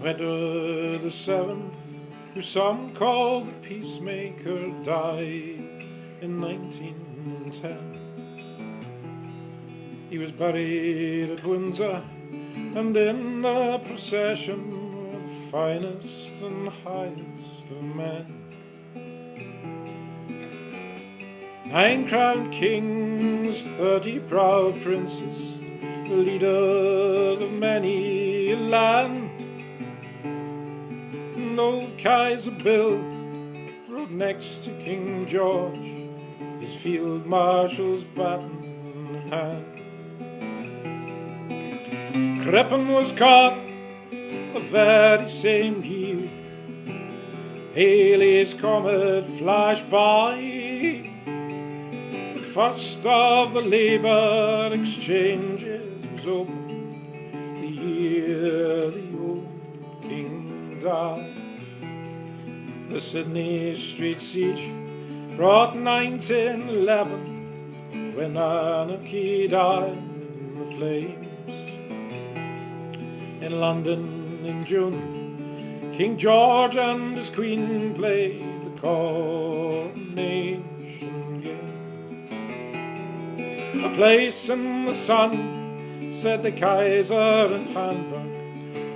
Edward VII, who some call the peacemaker, died in 1910. He was buried at Windsor, and in the procession were the finest and highest of men. 9 crowned kings, 30 proud princes, leaders of many a land. And old Kaiser Bill rode next to King George, his field marshal's baton in hand. Crippen was caught the very same year. Halley's comet flashed by. The first of the labour exchanges was open the year the old king died. The Sydney Street siege brought 1911, when anarchy died in the flames. In London in June, King George and his Queen played the coronation game. A place in the sun, said the Kaiser in Hamburg,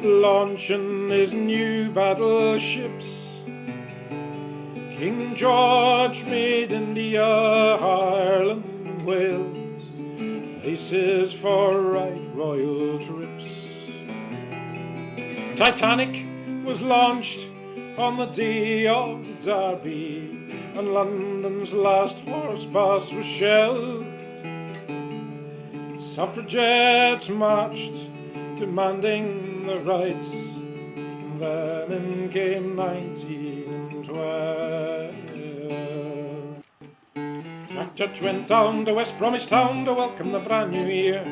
launching his new battleships. King George made India, Ireland and Wales places for right royal trips. Titanic was launched on the day of the Derby, and London's last horse bus was shelled. Suffragettes marched, demanding their rights, and then in came 1912. Jack Judge went down to West Bromwich town to welcome the brand new year,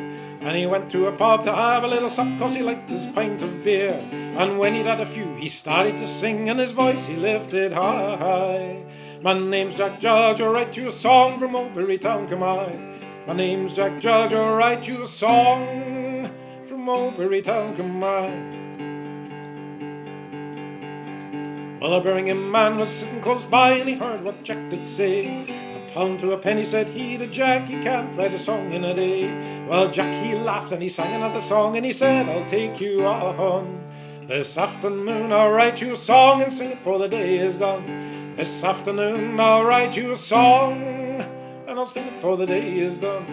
and he went to a pub to have a little sup, 'cause he liked his pint of beer. And when he'd had a few, he started to sing, and his voice he lifted high. My name's Jack Judge, I'll write you a song, from Oldbury town come I. My name's Jack Judge, I'll write you a song, from Oldbury town come I. Well, a Birmingham man was sitting close by, and he heard what Jack did say. A pound to a penny, said he to Jack, you can't write a song in a day. Well, Jack he laughed and he sang another song, and he said, I'll take you on. This afternoon I'll write you a song and sing it before the day is done. This afternoon I'll write you a song and I'll sing it before the day is done.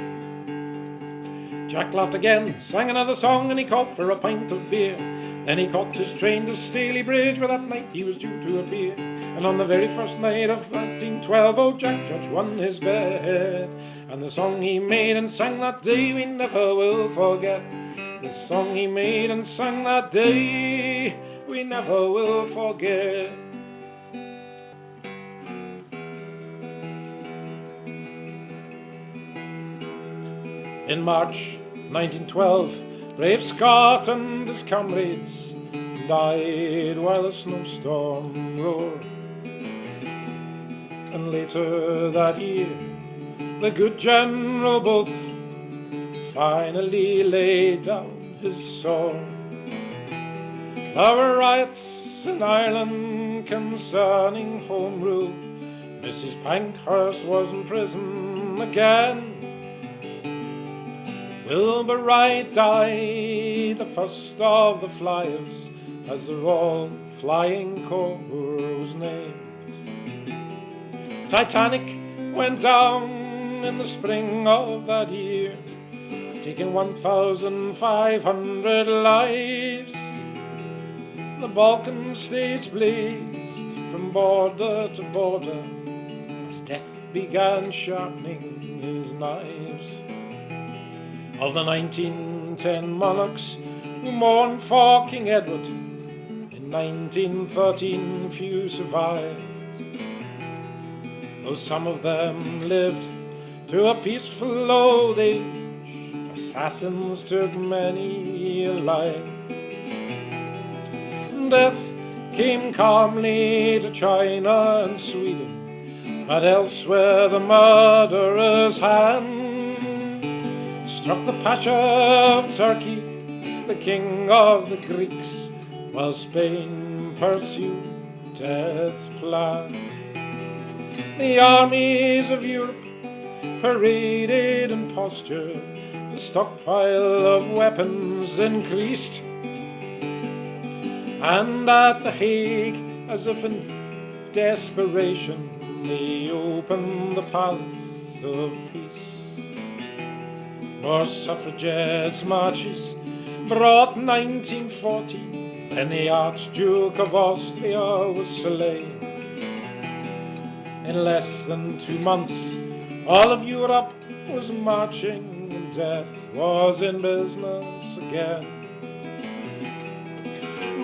Jack laughed again, sang another song, and he called for a pint of beer. Then he caught his train to Staley Bridge, where that night he was due to appear. And on the very first night of 1912, old Jack Judge won his bet. And the song he made and sang that day we never will forget. The song he made and sang that day we never will forget. In March 1912, brave Scott and his comrades died while a snowstorm roared. And later that year, the good General Booth finally laid down his sword. There were riots in Ireland concerning Home Rule. Mrs. Pankhurst was in prison again. Wilbur Wright died, the first of the flyers, as the Royal Flying Corps was named. Titanic went down in the spring of that year, taking 1,500 lives. The Balkan states blazed from border to border as death began sharpening his knives. Of the 1910 monarchs who mourned for King Edward, in 1913 few survived, though some of them lived to a peaceful old age. Assassins took many a life. Death came calmly to China and Sweden, but elsewhere the murderer's hand struck the Pasha of Turkey, the king of the Greeks, while Spain pursued its plan. The armies of Europe paraded in posture, the stockpile of weapons increased, and at The Hague, as if in desperation, they opened the Palace of Peace. More suffragettes' marches brought 1940, when the Archduke of Austria was slain. In less than 2 months, all of Europe was marching, and death was in business again.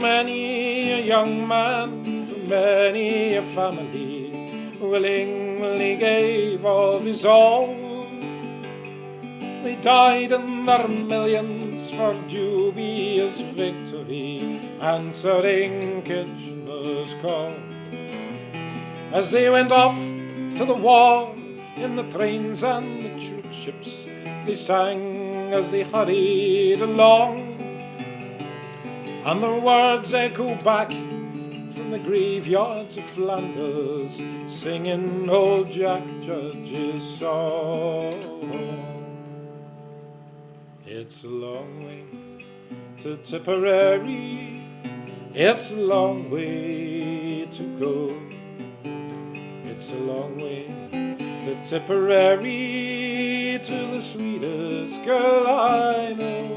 Many a young man from many a family willingly gave of his all. They died in their millions for dubious victory, answering Kitchener's call. As they went off to the war in the trains and the troop ships, they sang as they hurried along, and their words echo back from the graveyards of Flanders, singing old Jack Judge's song. It's a long way to Tipperary, it's a long way to go. It's a long way to Tipperary, to the sweetest girl I know.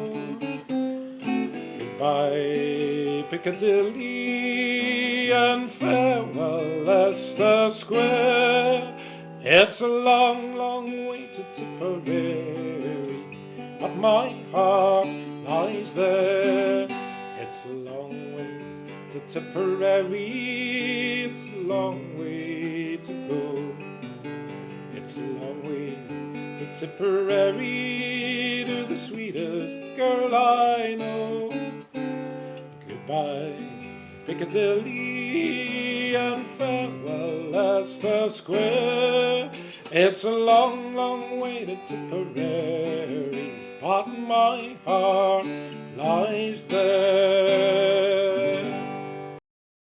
Goodbye Piccadilly and farewell Leicester Square. It's a long, long way to Tipperary, but my heart lies there. It's a long way to Tipperary, it's a long way to go. It's a long way to Tipperary, to the sweetest girl I know. Goodbye Piccadilly and farewell Leicester Square. It's a long, long way to Tipperary, but my heart lies there.